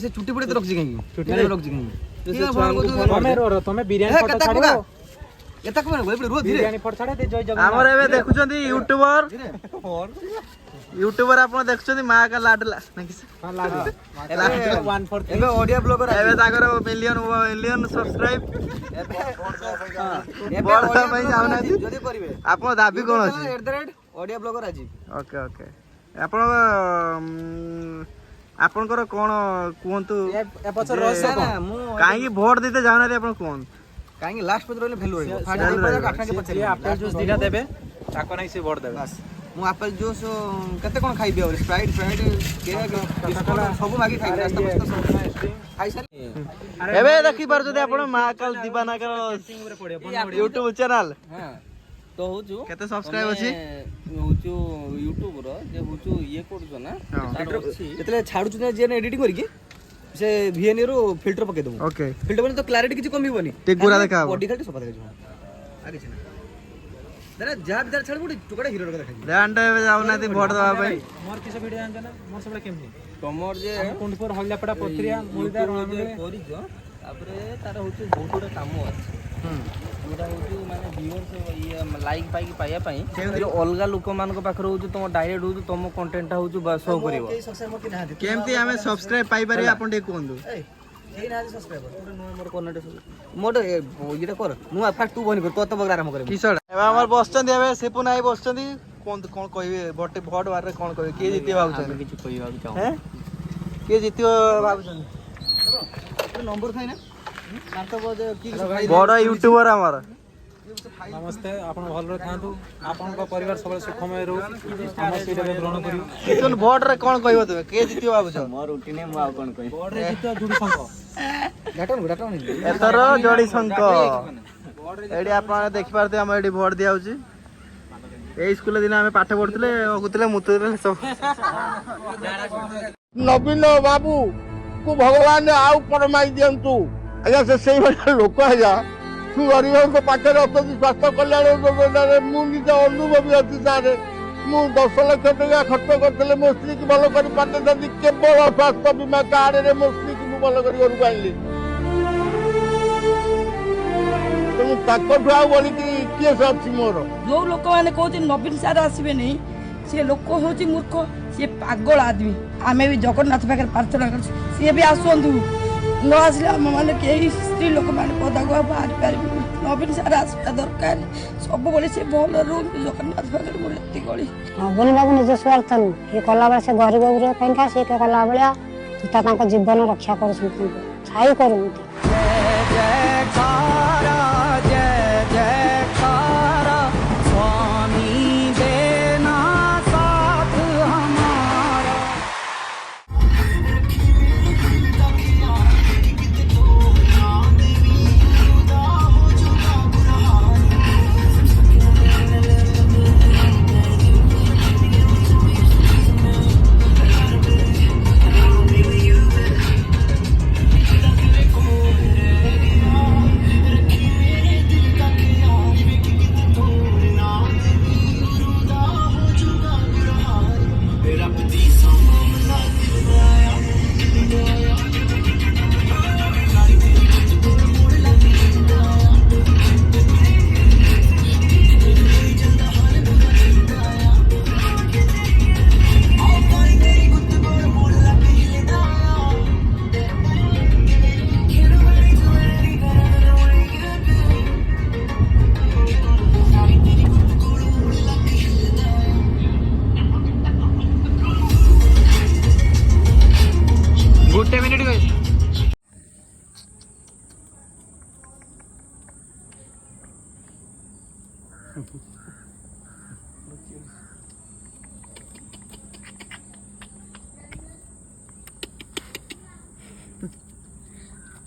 से छुट्टी पड़े तो रख जी कहीं छुट्टी रख जी कहीं तमे बिरयानी फोटो छाड़ो एता को भाई रो धीरे बिरयानी फोटो छाड़े दे जय जगन्नाथ हमर एबे देखुछंती यूट्यूबर आपण देखुछंती मां का लाडला नहीं हां लाडू 1 एबे ऑडियो ब्लॉगर एबे ताकर मिलियन सब्सक्राइब एबे ऑडियो भाई जावना जदी करिवे आपण दाबी कोन अछि ऑडियो ब्लॉगर आजी ओके ओके आपण आपनकर कोन कोंतु ए पछ रस काई वोट देते जावना रे आपण कोन काई लास्ट पे रहले वैल्यू रहबो फाइनल आठा के पछे एप्पल जूस दिना देबे ताको नै से वोट देबे बस मु एप्पल जूस कते कोन खाइ दियो स्प्राइट केक सब मागी खाइ रास्ता बस्ता खाइ सारी एबे देखि बार जदि आपण महाकाल दीवाना कर यूट्यूब चैनल हां तो होजु केते सब्सक्राइब अछि होजु यूट्यूब रो जे होजु ये करजो ना एतले छाडु छु जे एडिटिंग करी से वीएनए रो फिल्टर पके दबो ओके फिल्टर बने तो क्लैरिटी किछ कमी होनी टे गुरा देखा बॉडी खाली सफा देखा आगे छना जरा जा बिदार छाड़ बुडी टुकड़ा हीरो रो देखा ध्यान दे जाउना ती वोट दबा भाई मोर किसे वीडियो जान ना मोर सबले केमनी तमर जे कुंडपुर हल्लापड़ा पत्रिया मुलदा जे करिजो तापरे तार होछु बहुत बड़ा काम अछि जोटा होछु माने व्यूअर्स ये लाइक पाई पाया पाई जे अलगा लोक मान को पाखर होछु तुम डायरेक्ट होछु तुम कंटेंट होछु शो करिवो केमती हमें सब्सक्राइब पाई पारे आपण दे कोंदु ए ना सब्सक्राइबर तोरे नो मोर कोनेट मोड येटा कर नु फास्ट तू बनी कर तो बग आराम करे किसड एबे हमर बसचंदी एबे सेपु नाई बसचंदी कोन कोन कहबे भोट बार रे कोन कहबे के जिते बाबू किछ कहबा चाहो हैं के जितियो बाबू नंबर खाइ ना बड़ यूट्यूबर हमार नमस्ते आपण भल रे थांतु आपण को परिवार सब सुखमय रहू हम सीधा ग्रहण करियो कितन वोट रे कोन कहबो तबे के जितियो बाबू छ मोर उठिने मु आ कोन कहि वोट रे जितो जुडी संख घाटन एतर जोड़ी संक एडी आपण देखि पारते हम एडी वोट दिया होची ए स्कूल दिन हमें पाठ पढुतले ओकुतले मुतले सब नवीन बाबू को भगवान आउ परमाई दियंतु आजा से सही वाला लोक आजा तू गरीब को पाखे अत्यंत स्वास्थ्य कल्याण योजना मु निज अनुभवी अच्छी सारे मु 10 लाख टका खर्च करते मो स्त्री की भल कर पाते केवल स्वास्थ्य बीमा कार्ड रे मो स्त्री की भल कर घर आइली तुम ताकठु आ बोली किए से अच्छी मोर जो लोक मैंने कहते नवीन सार आसबे नहीं सी लोक हूँ मूर्ख सी पागल आदमी आमे भी जगन्नाथ पाखे प्रार्थना कर सी भी आसतु न आसले आम मैंने कई स्त्री लोक मैंने पदा को बाहर पार नवीन सार आसवा दरकार सब बोले से भल रू जगन्नाथ पाखे बोले गली नवीन बाबू निज स्वार्थ नु ये कला से गरीब गुरुआ से कला भाया जीवन रक्षा कर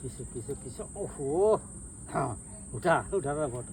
किस ओहो हाँ उठा उठा फोटो